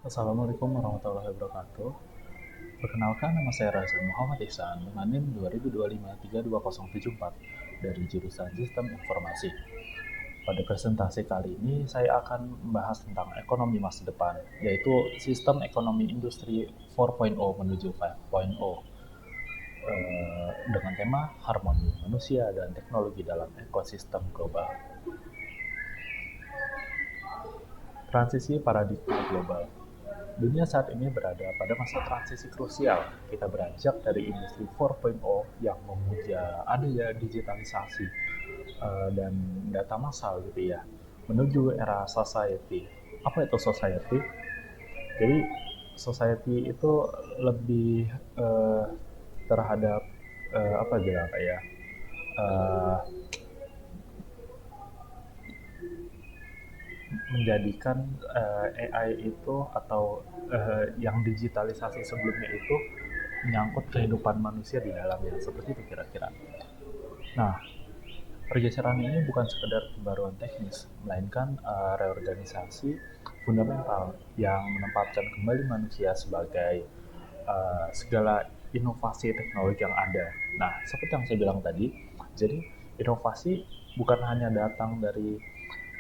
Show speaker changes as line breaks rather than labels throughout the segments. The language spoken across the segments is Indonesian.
Assalamualaikum warahmatullahi wabarakatuh. Perkenalkan, nama saya Razan Muhammad Ihsan dengan NIM 2025-32074 dari jurusan Sistem Informasi. Pada presentasi kali ini, saya akan membahas tentang ekonomi masa depan, yaitu sistem ekonomi industri 4.0 menuju 5.0 dengan tema harmoni manusia dan teknologi dalam ekosistem global. Transisi paradigma global. Dunia saat ini berada pada masa transisi krusial. Kita beranjak dari industri 4.0 yang memuja adanya digitalisasi dan data massal gitu ya, menuju era society. Apa itu society? Jadi society itu lebih terhadap apa bilang ya, uh, menjadikan AI itu atau yang digitalisasi sebelumnya itu menyangkut kehidupan manusia di dalamnya, seperti itu kira-kira. Nah, pergeseran ini bukan sekedar pembaruan teknis, melainkan reorganisasi fundamental yang menempatkan kembali manusia sebagai segala inovasi teknologi yang ada. Nah, seperti yang saya bilang tadi, jadi inovasi bukan hanya datang dari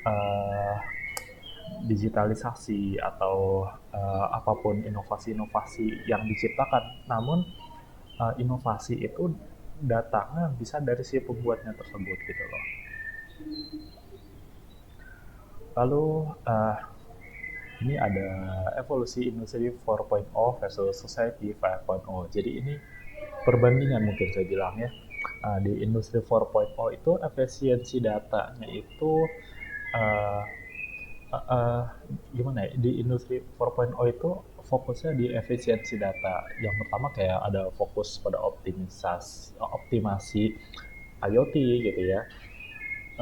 uh, digitalisasi atau apapun inovasi-inovasi yang diciptakan, namun inovasi itu datangnya bisa dari si pembuatnya tersebut gitu loh. Lalu ini ada evolusi industri 4.0 versus society 5.0. Jadi ini perbandingan mungkin saya bilang ya. Di industri 4.0 itu efisiensi datanya itu uh, uh, gimana ya, di industri 4.0 itu fokusnya di efisiensi data. Yang pertama kayak ada fokus pada optimasi IoT gitu ya.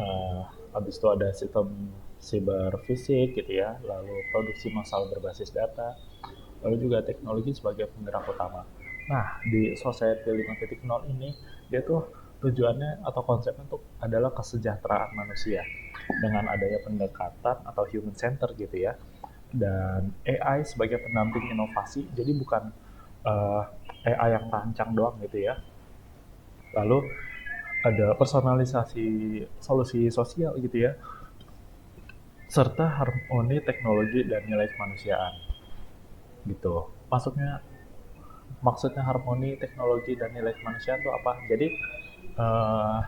uh, Habis itu ada sistem cyber fisik gitu ya, lalu produksi massal berbasis data, lalu juga teknologi sebagai penggerak utama. Nah, di Society 5.0 ini, dia tuh tujuannya atau konsepnya tuh adalah kesejahteraan manusia dengan adanya pendekatan atau human center gitu ya, dan AI sebagai pendamping inovasi. Jadi bukan AI yang rancang doang gitu ya. Lalu ada personalisasi solusi sosial gitu ya, serta harmoni teknologi dan nilai kemanusiaan gitu. Maksudnya harmoni teknologi dan nilai kemanusiaan itu apa? Jadi eh,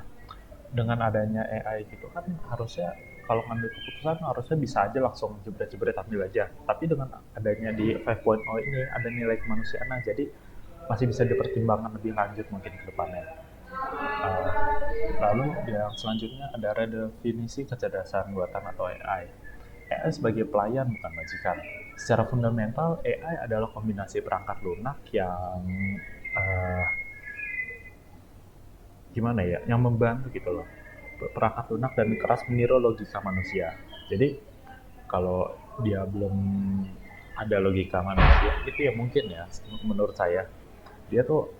dengan adanya AI gitu kan harusnya kalau ngambil keputusan harusnya bisa aja langsung jebret-jebret ambil aja. Tapi dengan adanya di 5.0 ini ada nilai kemanusiaan, nah jadi masih bisa dipertimbangkan lebih lanjut mungkin ke depannya. Uh, Lalu yang selanjutnya ada redefinisi kecerdasan buatan atau AI. AI sebagai pelayan bukan majikan. Secara fundamental, AI adalah kombinasi perangkat lunak yang uh, gimana ya, yang membantu gitu loh. Perangkat lunak dan keras meniru logika manusia. Jadi kalau dia belum ada logika manusia, itu ya mungkin ya, menurut saya dia tuh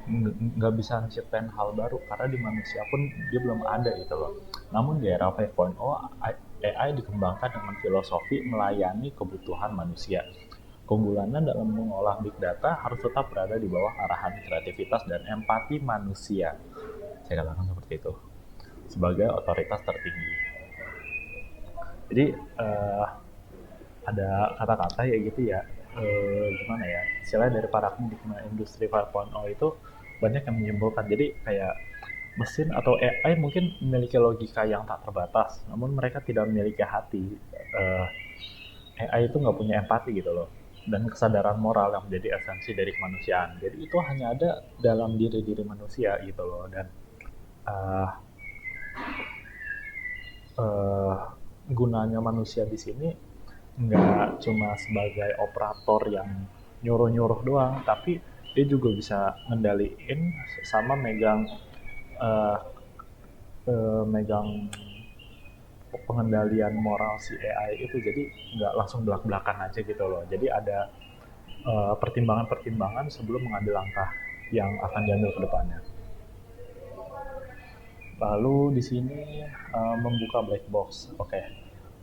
nggak bisa menciptakan hal baru karena di manusia pun dia belum ada gitu loh. Namun di era 5.0 AI dikembangkan dengan filosofi melayani kebutuhan manusia. Keunggulannya dalam mengolah big data harus tetap berada di bawah arahan kreativitas dan empati manusia. Saya katakan seperti itu sebagai otoritas tertinggi. Jadi ada kata-kata ya gitu ya, gimana ya, istilahnya dari paradigma industri 4.0 itu banyak yang menyimpulkan. Jadi kayak mesin atau AI mungkin memiliki logika yang tak terbatas, namun mereka tidak memiliki hati. AI itu nggak punya empati gitu loh, dan kesadaran moral yang menjadi esensi dari kemanusiaan. Jadi itu hanya ada dalam diri-diri manusia gitu loh. Dan uh, uh, gunanya manusia di sini nggak cuma sebagai operator yang nyuruh-nyuruh doang, tapi dia juga bisa ngendaliin sama uh, megang pengendalian moral si AI itu. Jadi nggak langsung belak-belakan aja gitu loh. Jadi ada pertimbangan-pertimbangan sebelum mengambil langkah yang akan diambil ke depannya. Lalu di sini membuka black box, oke,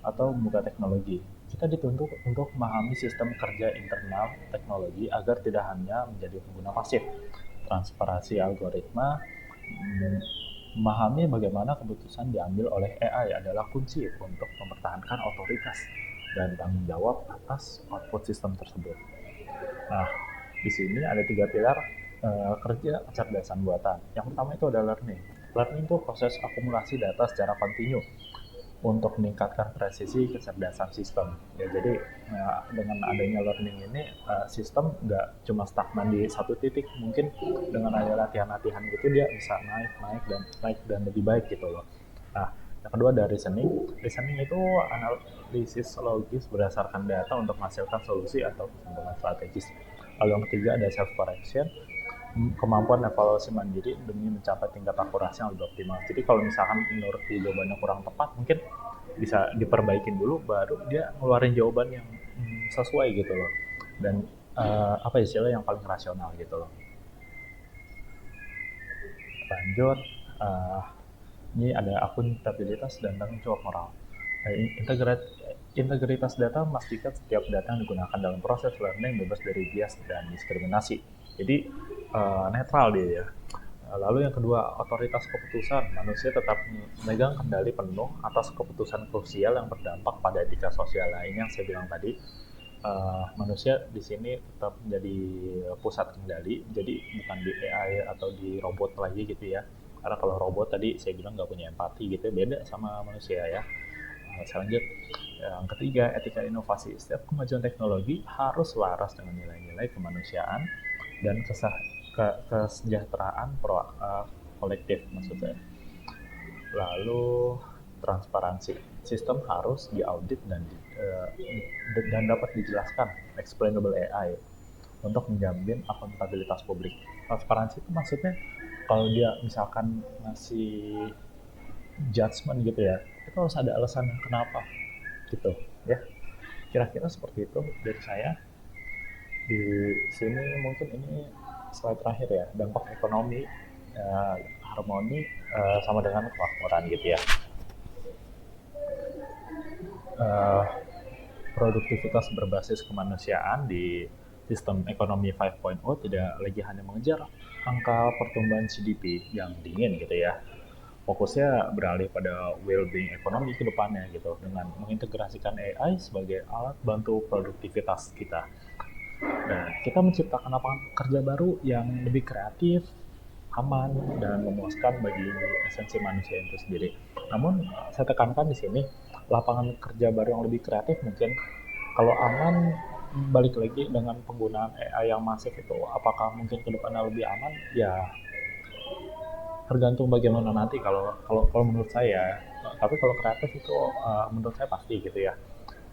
atau membuka teknologi. kita dituntut untuk memahami sistem kerja internal teknologi agar tidak hanya menjadi pengguna pasif. Transparansi algoritma, memahami bagaimana keputusan diambil oleh AI adalah kunci untuk mempertahankan otoritas dan tanggung jawab atas output sistem tersebut. Nah, di sini ada 3 pilar kerja kecerdasan buatan. Yang pertama itu adalah learning. Learning itu proses akumulasi data secara kontinu untuk meningkatkan presisi kecerdasan sistem. Ya, jadi dengan adanya learning ini sistem nggak cuma stagnan di satu titik. Mungkin dengan ada latihan-latihan gitu dia bisa naik dan lebih baik gitu loh. Nah, yang kedua ada reasoning. Reasoning itu analisis logis berdasarkan data untuk menghasilkan solusi atau kesimpulan strategis. Lalu yang ketiga ada self correction, kemampuan evaluasi mandiri demi mencapai tingkat akurasi yang lebih optimal. Jadi kalau misalkan menurut jawabannya kurang tepat, mungkin bisa diperbaikin dulu, baru dia ngeluarin jawaban yang sesuai gitu loh. Dan apa istilah yang paling rasional gitu loh. Lanjut, ini ada akuntabilitas dan tanggung jawab moral. Integritas data memastikan setiap data yang digunakan dalam proses learning bebas dari bias dan diskriminasi. Jadi netral dia ya. Lalu yang kedua, otoritas keputusan. Manusia tetap memegang kendali penuh atas keputusan krusial yang berdampak pada etika sosial. Nah, ini yang saya bilang tadi, manusia di sini tetap menjadi pusat kendali, jadi bukan di AI atau di robot lagi gitu ya. Karena kalau robot tadi saya bilang nggak punya empati gitu, beda sama manusia ya. Selanjut, yang ketiga, etika inovasi. Setiap kemajuan teknologi harus selaras dengan nilai-nilai kemanusiaan dan kesejahteraan kolektif maksud saya. Lalu transparansi. Sistem harus diaudit dan dapat dijelaskan explainable AI untuk menjamin akuntabilitas publik. Transparansi itu maksudnya kalau dia misalkan ngasih judgement gitu ya, itu harus ada alasan kenapa gitu ya. Kira-kira seperti itu dari saya. Di sini mungkin ini slide terakhir ya, dampak ekonomi, harmoni sama dengan kemakmuran gitu ya. Produktivitas berbasis kemanusiaan di sistem ekonomi 5.0 tidak lagi hanya mengejar angka pertumbuhan GDP yang dingin gitu ya. Fokusnya beralih pada well-being ekonomi ke depannya gitu, dengan mengintegrasikan AI sebagai alat bantu produktivitas kita. Nah, kita menciptakan lapangan kerja baru yang lebih kreatif, aman, dan memuaskan bagi esensi manusia itu sendiri. Namun, saya tekankan di sini, lapangan kerja baru yang lebih kreatif mungkin kalau aman, balik lagi dengan penggunaan AI yang masif itu, apakah mungkin ke depannya lebih aman? Ya, tergantung bagaimana nanti kalau menurut saya. Tapi kalau kreatif itu menurut saya pasti gitu ya,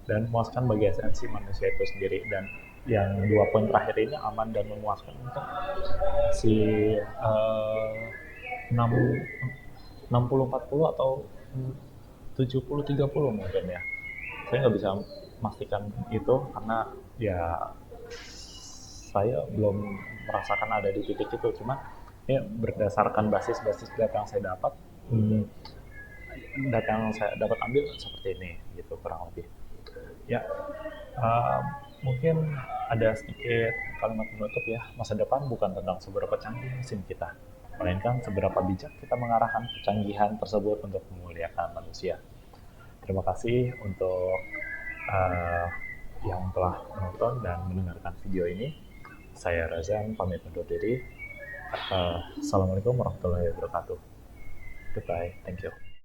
dan memuaskan bagi esensi manusia itu sendiri. Dan yang 2 poin terakhir ini aman dan memuaskan untuk si 6 60-40 atau 70-30 mungkin ya. Saya nggak bisa memastikan itu karena ya saya belum merasakan ada di titik itu. Cuma ya berdasarkan basis data yang saya dapat, data yang saya dapat ambil seperti ini gitu kurang lebih. Ya, mungkin ada sedikit kalimat penutup ya. Masa depan bukan tentang seberapa canggih mesin kita, melainkan seberapa bijak kita mengarahkan kecanggihan tersebut untuk memuliakan manusia. Terima kasih untuk yang telah menonton dan mendengarkan video ini. Saya Razan, pamit undur diri. Assalamualaikum warahmatullahi wabarakatuh. Goodbye, thank you.